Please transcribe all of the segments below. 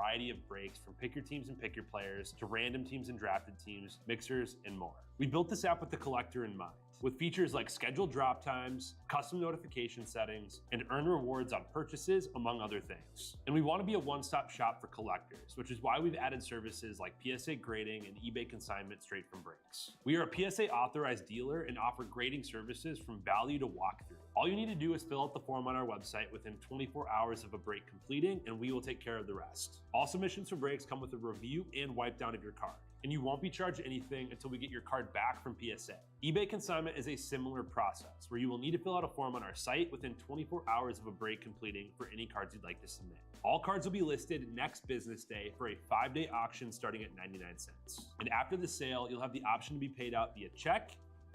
variety of brakes from pick your teams and pick your players to random teams and drafted teams, mixers, and more. We built this app with the collector in mind, with features like scheduled drop times, custom notification settings, and earn rewards on purchases, among other things. And we want to be a one-stop shop for collectors, which is why we've added services like PSA grading and eBay consignment straight from brakes. We are a PSA authorized dealer and offer grading services from value to walkthrough. All you need to do is fill out the form on our website within 24 hours of a break completing, and we will take care of the rest. All submissions for breaks come with a review and wipe down of your card, and you won't be charged anything until we get your card back from PSA. eBay consignment is a similar process where you will need to fill out a form on our site within 24 hours of a break completing for any cards you'd like to submit. All cards will be listed next business day for a 5-day auction starting at 99 cents. And after the sale, you'll have the option to be paid out via check,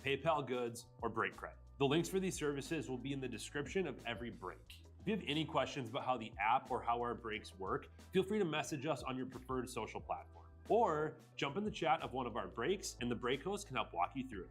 PayPal goods, or break credit. The links for these services will be in the description of every break. If you have any questions about how the app or how our breaks work, feel free to message us on your preferred social platform. Or jump in the chat of one of our breaks and the break host can help walk you through it.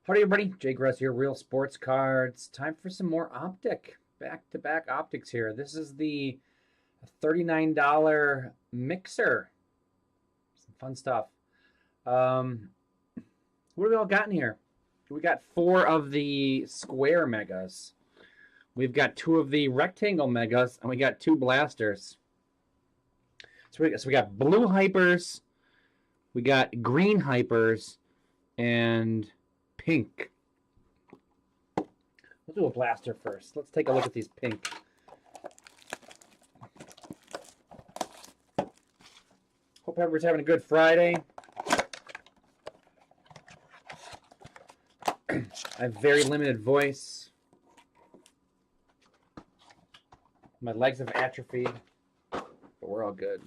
Howdy everybody, Jake Russ here, Real Sports Cards. Time for some more Optic. Back-to-back Optics here. This is the $39 mixer. Some fun stuff. What have we all got in here? We got 4 of the square megas. We've got 2 of the rectangle megas, and we got 2 blasters. So we got blue hypers, we got green hypers, and pink. We'll do a blaster first. Let's take a look at these pink. Hope everybody's having a good Friday. I have very limited voice. My legs have atrophied, but we're all good.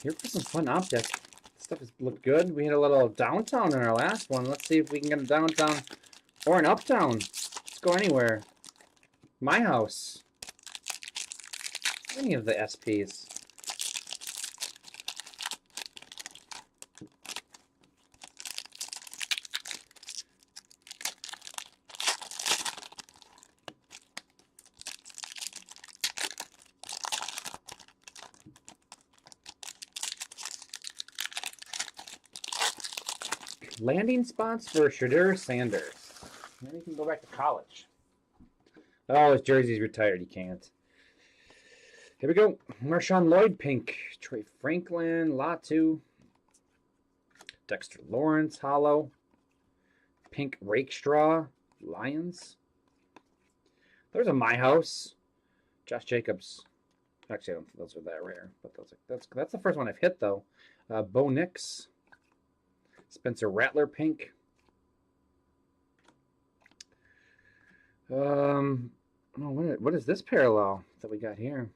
Here for some fun Optic. This stuff has looked good. We had a little downtown in our last one. Let's see if we can get a downtown or an uptown. Let's go anywhere. My house. Any of the SPs. Landing spots for Shadur Sanders. Then he can go back to college. Oh, his jersey's retired. He can't. Here we go. Marshawn Lloyd, pink. Trey Franklin, Latu. Dexter Lawrence, hollow. Pink Rakestraw, Lions. There's a My House. Josh Jacobs. Actually, I don't think those are that rare, but that's the first one I've hit, though. Bo Nix. Spencer Rattler, pink. What is this parallel that we got here?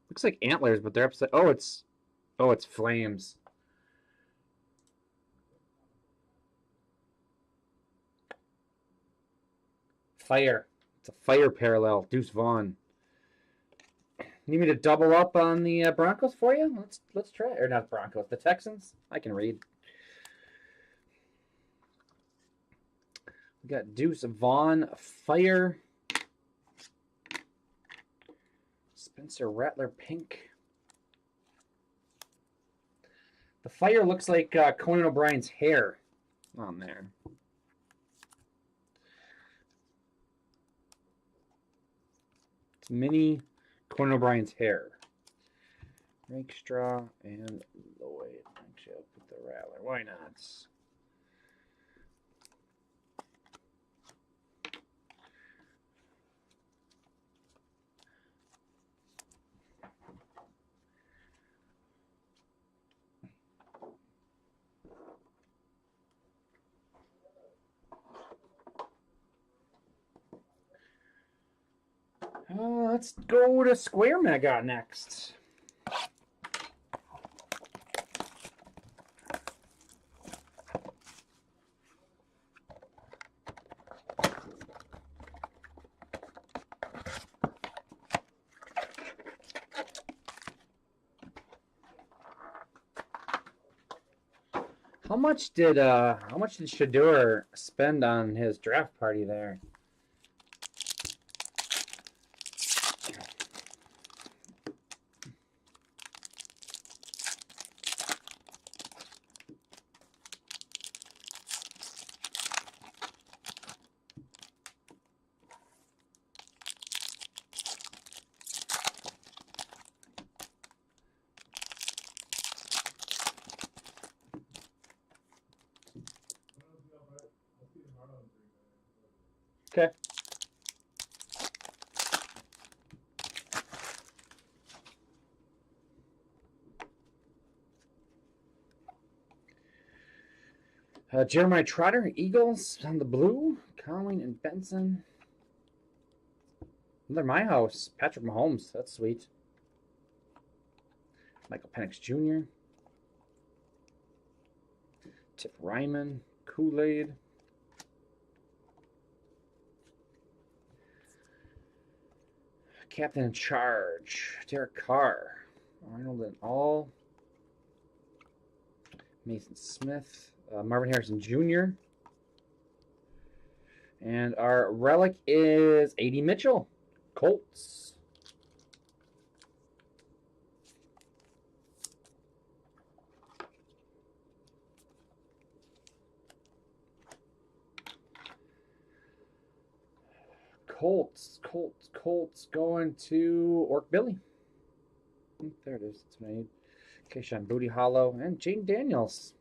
Looks like antlers, but they're upside. Oh, it's flames. Fire. It's a fire parallel. Deuce Vaughn. Need me to double up on the Broncos for you? Let's try it. Or not Broncos, the Texans. I can read. We got Deuce Vaughn, fire. Spencer Rattler, pink. The fire looks like Conan O'Brien's hair on there. It's mini Conan O'Brien's hair. Rakestraw and Lloyd. Actually, I'll put the Rattler. Why not? Let's go to Square Mega next. How much did Shador spend on his draft party there? Okay. Jeremiah Trotter, Eagles on the blue. Conley and Benson. They're my house. Patrick Mahomes. That's sweet. Michael Penix Jr. Tip Ryman. Kool-Aid. Captain in charge. Derek Carr. Arnold and all. Mason Smith. Marvin Harrison Jr. And our relic is A.D. Mitchell. Colts. Colts going to Orc Billy. There it is. It's made. Keyshawn Booty Hollow and Jane Daniels.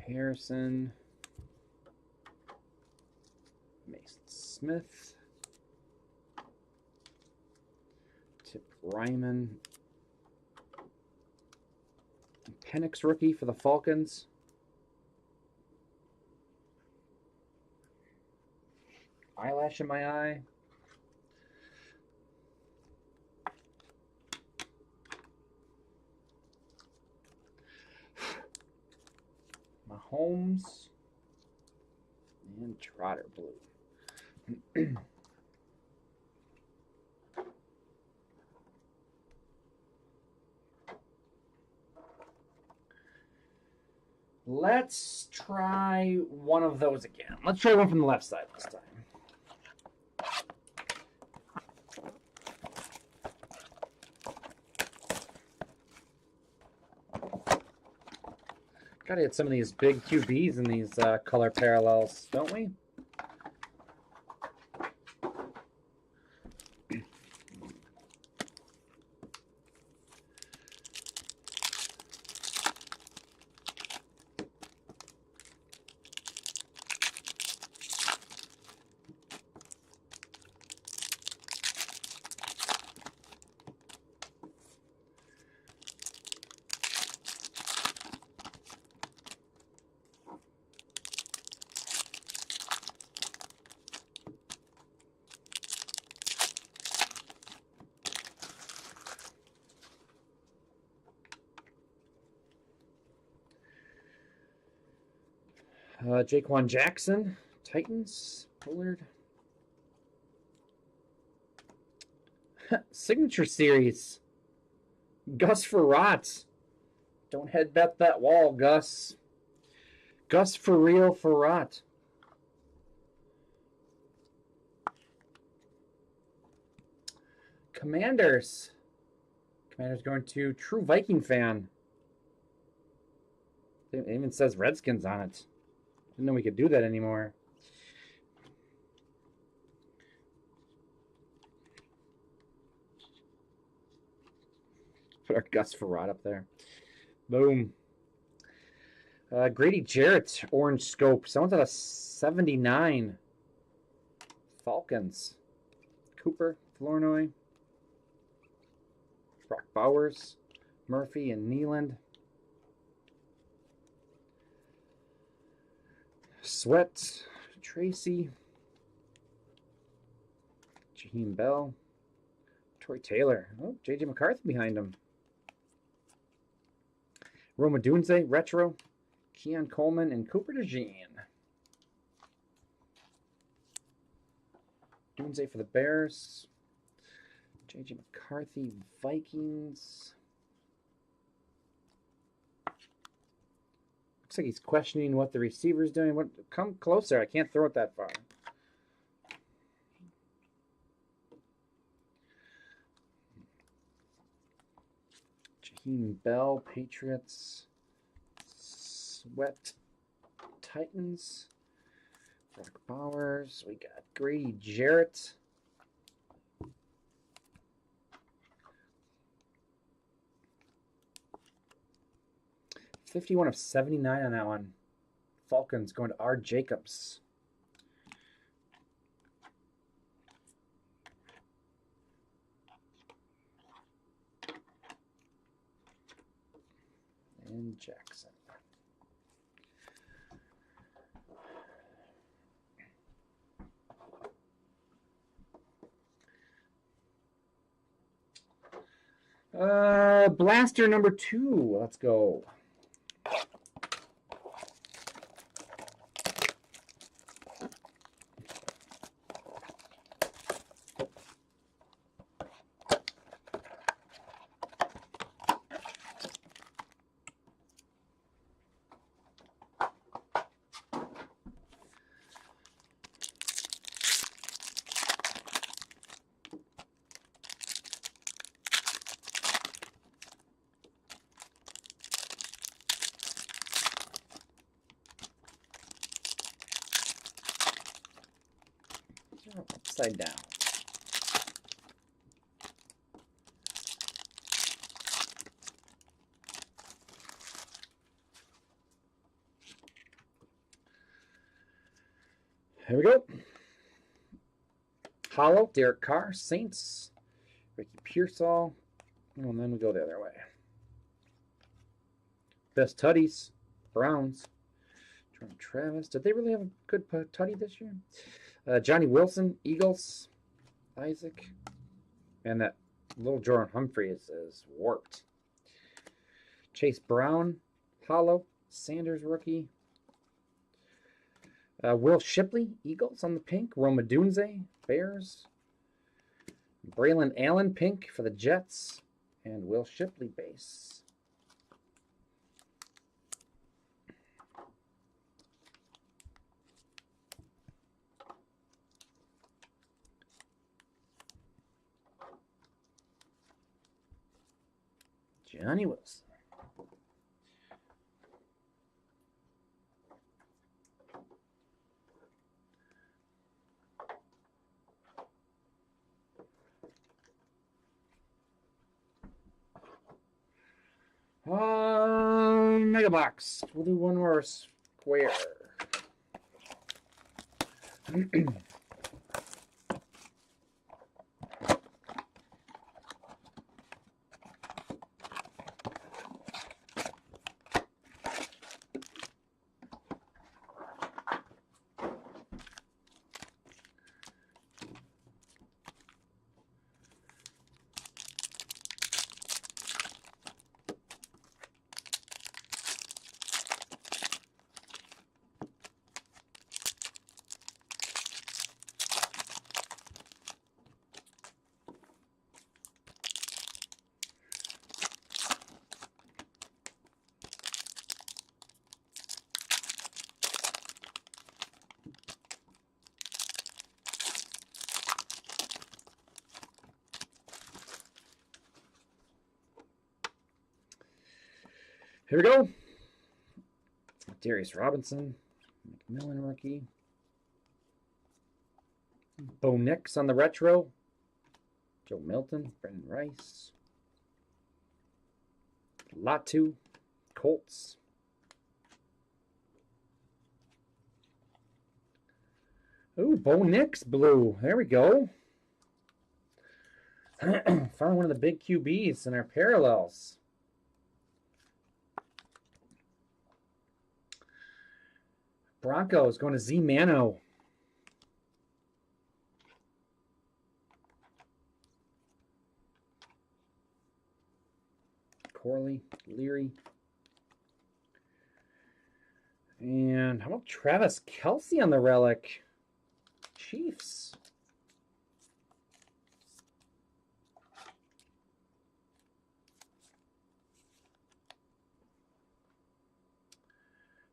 Harrison. Mason Smith. Tip Ryman. Penix rookie for the Falcons. Eyelash in my eye. Mahomes and Trotter blue. Let's try one of those again. Let's try one from the left side this time. Gotta get some of these big QBs in these color parallels, don't we? Jaquan Jackson, Titans, Bullard. Signature Series. Gus Frerotte. Don't headbutt that wall, Gus. Gus for real Frerotte. Commanders. Commanders going to True Viking Fan. It even says Redskins on it. Didn't know we could do that anymore. Put our Gus Frerotte up there. Boom. Grady Jarrett, Orange Scope. Someone's at a 79. Falcons. Cooper, Flournoy. Brock Bowers, Murphy, and Nealand. Sweat, Tracy, Jaheim Bell, Troy Taylor. Oh, J.J. McCarthy behind him. Roma Dunze, retro. Keon Coleman and Cooper DeJean. Dunze for the Bears. J.J. McCarthy, Vikings. Looks like he's questioning what the receiver's doing. Come closer. I can't throw it that far. Jaheim Bell, Patriots. Sweat, Titans. Brock Bowers. We got Grady Jarrett. $51 of 79 on that one. Falcons going to R. Jacobs. And Jackson. Blaster number 2. Let's go. Upside down. Here we go. Hollow, Derek Carr, Saints, Ricky Pearsall. Oh, and then we go the other way. Best Tutties, Browns. Jordan Travis. Did they really have a good Tutty this year? Johnny Wilson, Eagles, Isaac, and that little Jordan Humphrey is warped. Chase Brown, Hollow, Sanders rookie. Will Shipley, Eagles on the pink. Roma Dunze, Bears. Braylon Allen, pink for the Jets. And Will Shipley base. Johnny Wilson. Mega box. We'll do one more square. Here we go. Darius Robinson, McMillan rookie. Bo Nix on the retro. Joe Milton, Brendan Rice. Latu, Colts. Ooh, Bo Nix blue. There we go. Found one of the big QBs in our parallels. Broncos going to Z Mano. Corley, Leary. And how about Travis Kelce on the relic? Chiefs.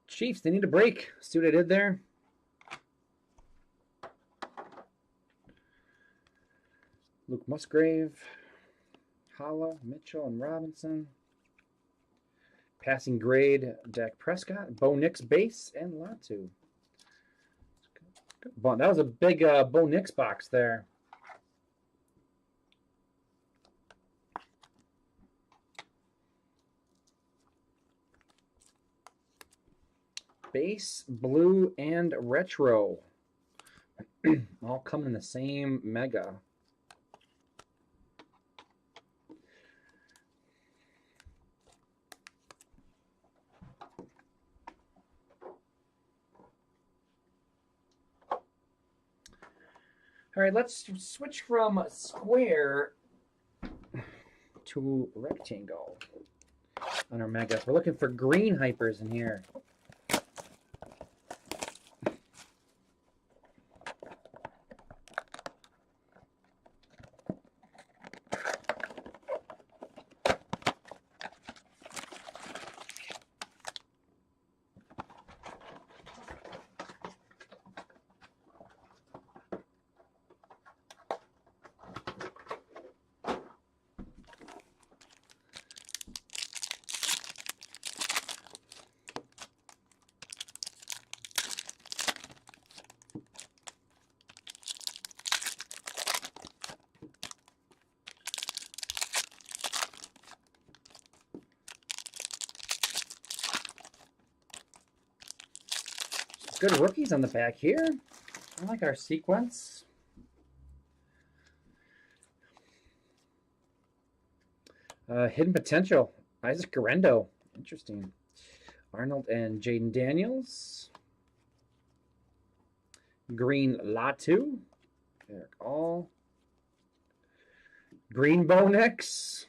Chiefs, they need a break. See what I did there? Luke Musgrave, Hollow, Mitchell, and Robinson. Passing grade, Dak Prescott, Bo Nix base, and Latu. That was a big Bo Nix box there. Base, blue, and retro. All come in the same mega. All right, let's switch from square to rectangle on our mega. We're looking for green hypers in here. Good rookies on the back here. I like our sequence. Hidden potential. Isaac Garendo. Interesting. Arnold and Jaden Daniels. Green Latu. Eric All. Green Bo Nix.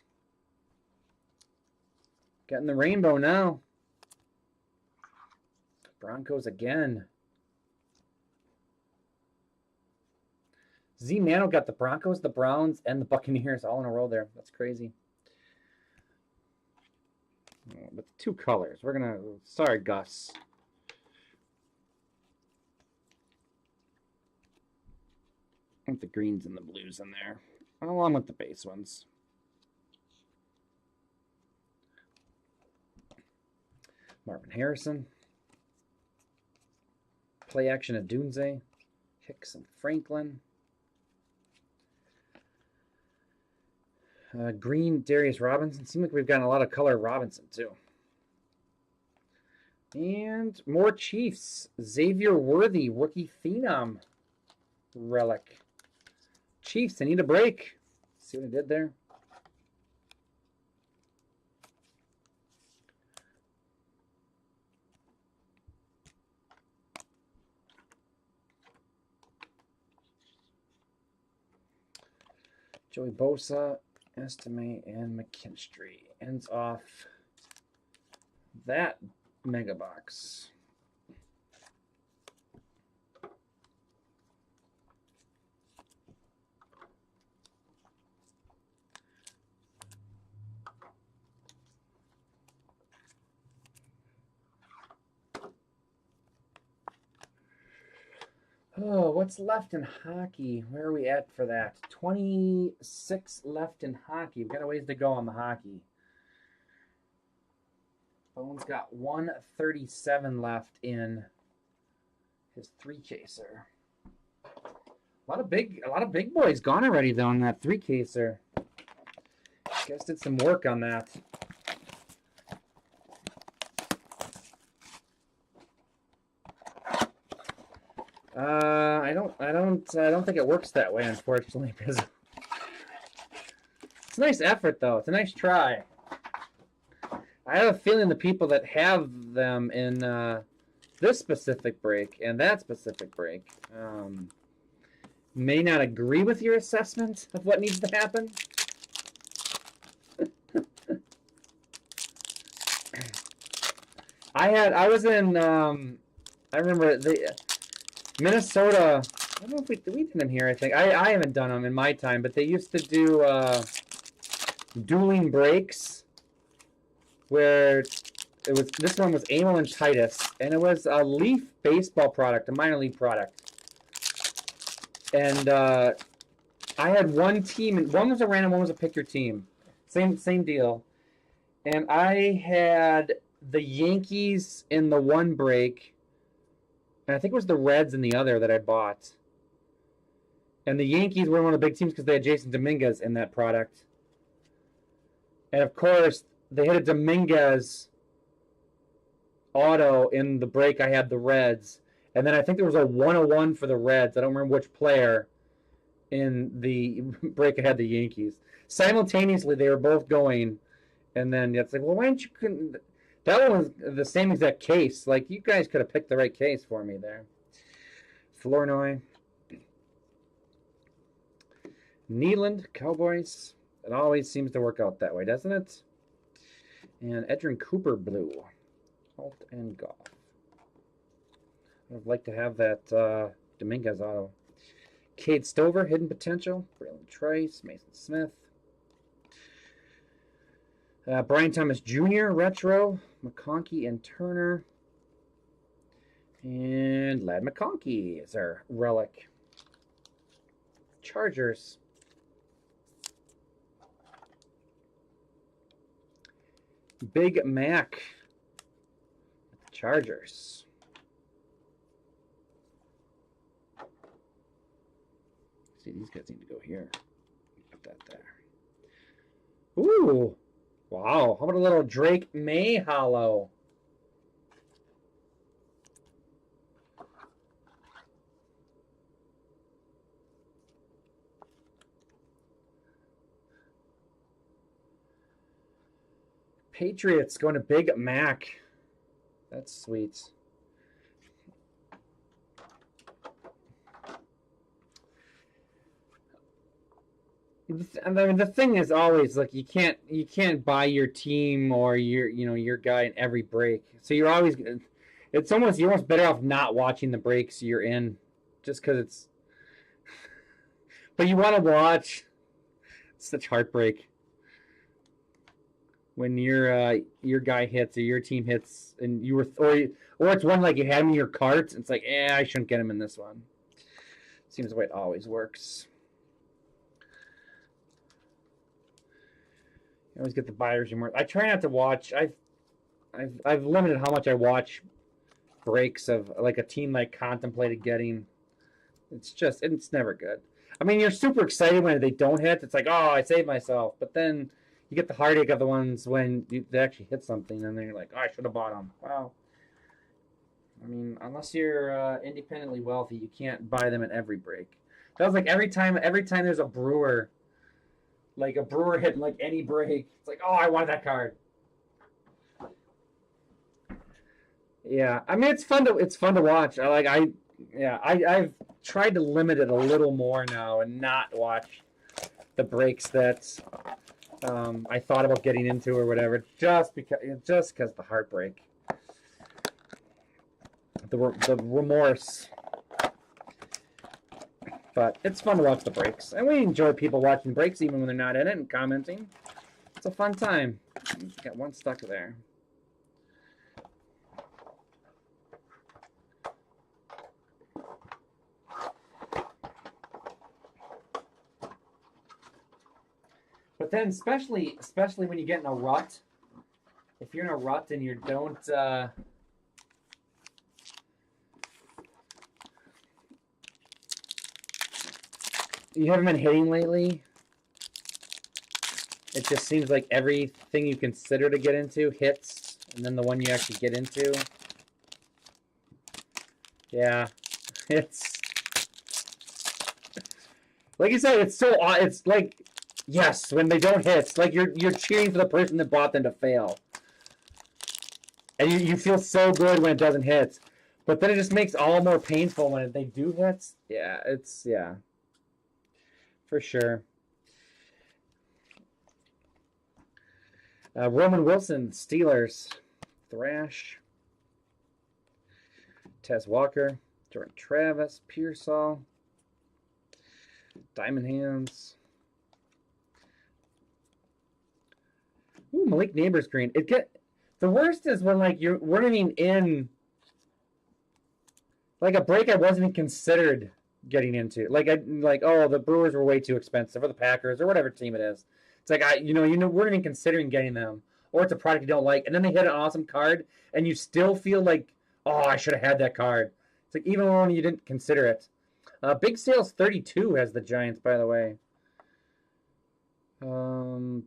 Getting the rainbow now. Broncos again. Z Mano got the Broncos, the Browns, and the Buccaneers all in a row there. That's crazy. But two colors. We're going to... Sorry, Gus. I think the greens and the blues in there, along with the base ones. Marvin Harrison. Play action of Dunze. Hicks and Franklin. Green Darius Robinson. Seems like we've gotten a lot of color Robinson, too. And more Chiefs. Xavier Worthy, rookie phenom relic. Chiefs, they need a break. See what I did there? Joey Bosa, Estime, and McKinstry ends off that mega box. Oh, what's left in hockey? Where are we at for that? 26 left in hockey. We've got a ways to go on the hockey. Bones got 137 left in his 3-caser. A lot of big boys gone already though in that 3-caser. Guys did some work on that. I don't think it works that way, unfortunately, because It's a nice effort, though. It's a nice try. I have a feeling the people that have them in this specific break and that specific break may not agree with your assessment of what needs to happen. I was in I remember the Minnesota. I don't know if we did them here. I think I haven't done them in my time, but they used to do dueling breaks where it was, this one was Amel and Titus, and it was a Leaf baseball product, a minor league product. And I had one team, and one was a random, one was a pick your team. Same deal. And I had the Yankees in the one break, and I think it was the Reds in the other that I bought. And the Yankees were one of the big teams because they had Jason Dominguez in that product. And of course, they had a Dominguez auto in the break. I had the Reds. And then I think there was a 101 for the Reds. I don't remember which player in the break I had the Yankees. Simultaneously, they were both going. And then it's like, well, why didn't you... That one was the same exact case. Like, you guys could have picked the right case for me there. Flournoy. Neeland, Cowboys. It always seems to work out that way, doesn't it? And Edrin Cooper blue. Alt and Goff. I'd like to have that Dominguez auto. Cade Stover, hidden potential. Braylon Trice, Mason Smith. Brian Thomas Jr., retro. McConkey and Turner. And Ladd McConkey is our relic. Chargers. Big Mac. Chargers. See, these guys need to go here. Put that there. Ooh. Wow. How about a little Drake May hollow? Patriots going to Big Mac. That's sweet. I mean, the thing is always like you can't buy your team or your guy in every break. So you're always you're almost better off not watching the breaks you're in, just because it's. But you want to watch. It's such heartbreak when your guy hits or your team hits and you were or it's one like you had him in your cart. It's like, I shouldn't get him in this one. Seems the way it always works. You always get the buyer's remorse. I try not to watch. I've limited how much I watch breaks of like a team I contemplated getting. It's never good. I mean, you're super excited when they don't hit. It's like, oh, I saved myself. But then you get the heartache of the ones when they actually hit something, and then you're like, oh, I should have bought them. Well, I mean, unless you're independently wealthy, you can't buy them at every break. That was like every time there's a Brewer. Like a Brewer hitting like any break. It's like, oh, I wanted that card. Yeah, I mean it's fun to watch. I've tried to limit it a little more now and not watch the breaks that I thought about getting into or whatever, just because the heartbreak, the remorse. But it's fun to watch the breaks. And we enjoy people watching breaks even when they're not in it and commenting. It's a fun time. Got one stuck there. But then especially when you get in a rut, if you're in a rut and you don't... you haven't been hitting lately. It just seems like everything you consider to get into hits, and then the one you actually get into. Yeah, it's like you said. It's like Yes, when they don't hit, it's like you're cheering for the person that bought them to fail. And you feel so good when it doesn't hit. But then it just makes all more painful when they do hit. Yeah, yeah. For sure. Roman Wilson, Steelers. Thrash. Tez Walker. Jordan Travis. Pearsall. Diamond Hands. Ooh, Malik Neighbors green. The worst is when like you're running in like a break I wasn't even considered getting into. Like oh, the Brewers were way too expensive, or the Packers, or whatever team it is. It's like we're even considering getting them, or it's a product you don't like, and then they hit an awesome card, and you still feel like, oh, I should have had that card. It's like even when you didn't consider it. Big Sales 32 has the Giants, by the way. I'm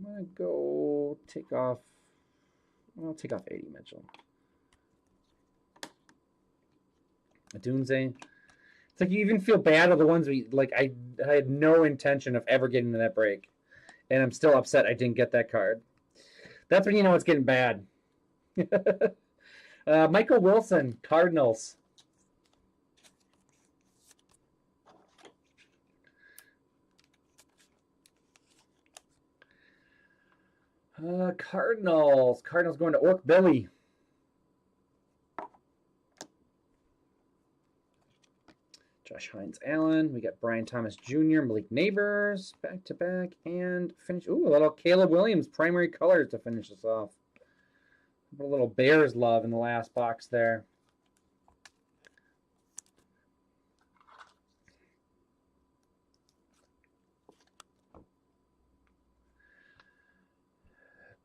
gonna go take off. I'll take off 80 Mitchell. Dunze. It's like you even feel bad of the ones I had no intention of ever getting to that break, and I'm still upset I didn't get that card. That's when you know it's getting bad. Michael Wilson, Cardinals. Cardinals going to Orc Billy. Josh Hines Allen. We got Brian Thomas Jr., Malik Neighbors, back to back, and finish. Ooh, a little Caleb Williams, primary colors to finish this off. A little Bears love in the last box there.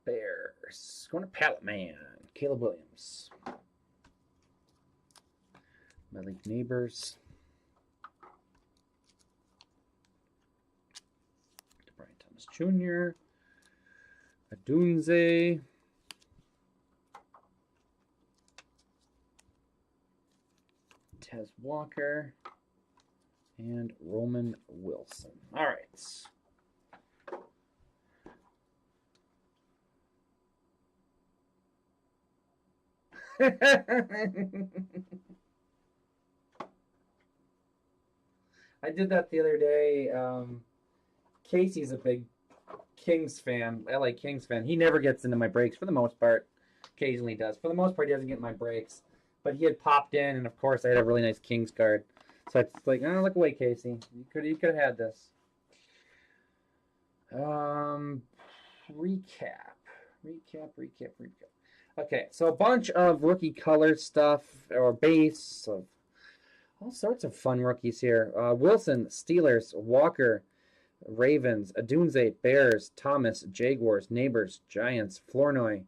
Bears. Going to Pallet Man. Caleb Williams. Malik Neighbors. Brian Thomas Jr. Adunze. Tez Walker. And Roman Wilson. All right. I did that the other day. Casey's a big Kings fan, LA Kings fan. He never gets into my breaks for the most part. Occasionally does. For the most part, he doesn't get my breaks. But he had popped in, and of course, I had a really nice Kings card. So it's like, oh, look away, Casey. You could have had this. Recap. Okay, so a bunch of rookie color stuff or base of all sorts of fun rookies here. Wilson, Steelers, Walker, Ravens, Adunze, Bears, Thomas, Jaguars, Neighbors, Giants, Flournoy,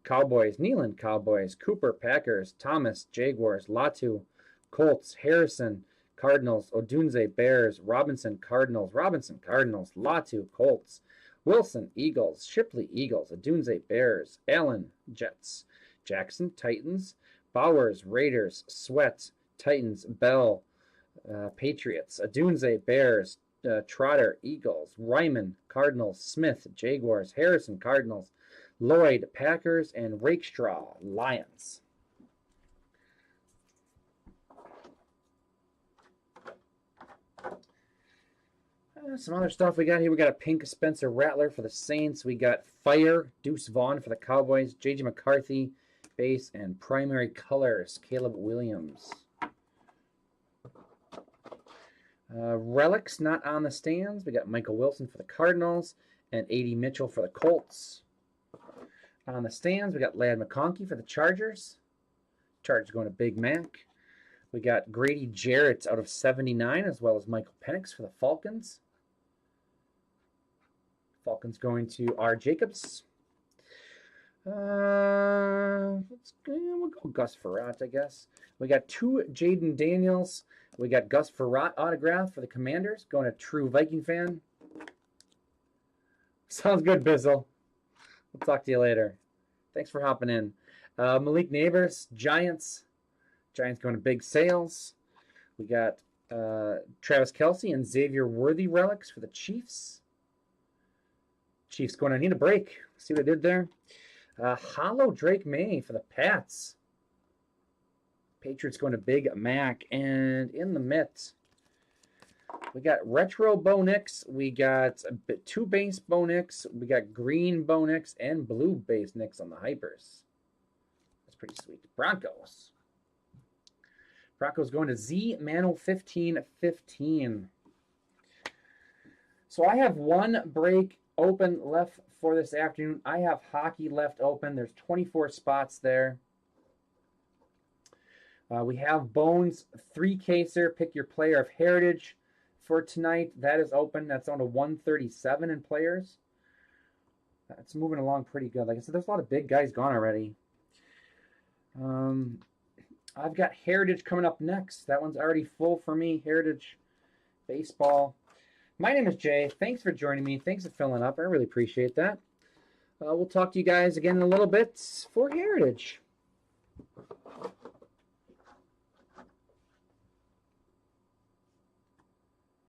Cowboys, Neyland, Cowboys, Cooper, Packers, Thomas, Jaguars, Latu, Colts, Harrison, Cardinals, Odunze, Bears, Robinson, Cardinals, Latu, Colts, Wilson, Eagles, Shipley, Eagles, Adunze, Bears, Allen, Jets, Jackson, Titans, Bowers, Raiders, Sweat, Titans, Bell, Patriots, Adunze, Bears, Trotter, Eagles, Ryman, Cardinals, Smith, Jaguars, Harrison, Cardinals, Lloyd, Packers, and Rakestraw, Lions. Some other stuff we got here. We got a pink Spencer Rattler for the Saints. We got Fire, Deuce Vaughn for the Cowboys. J.J. McCarthy, base and primary colors. Caleb Williams. Relics not on the stands. We got Michael Wilson for the Cardinals and A.D. Mitchell for the Colts. On the stands, we got Ladd McConkey for the Chargers. Chargers going to Big Mac. We got Grady Jarrett out of 79, as well as Michael Penix for the Falcons. Falcons going to R. Jacobs. We'll go Gus Frerotte, I guess. We got 2 Jaden Daniels. We got Gus Frerotte autograph for the Commanders. Going to True Viking fan. Sounds good, Bizzle. We'll talk to you later. Thanks for hopping in. Malik Neighbors, Giants. Giants going to Big Sales. We got Travis Kelce and Xavier Worthy relics for the Chiefs. Chiefs going to need a break. See what I did there? Hollow Drake May for the Pats. Patriots going to Big Mac. And in the mitt, we got Retro Bo Nix. We got 2 base Bo Nix. We got green Bo Nix and blue base Nix on the Hypers. That's pretty sweet. Broncos. Broncos going to Z Mano 1515. So I have 1 break open left for this afternoon. I have hockey left open. There's 24 spots there. We have Bones 3-caser. Pick your player of heritage for tonight. That is open. That's on to 137 in players. That's moving along pretty good. Like I said, there's a lot of big guys gone already. I've got Heritage coming up next. That one's already full for me. Heritage Baseball. My name is Jay. Thanks for joining me. Thanks for filling up. I really appreciate that. We'll talk to you guys again in a little bit for Heritage.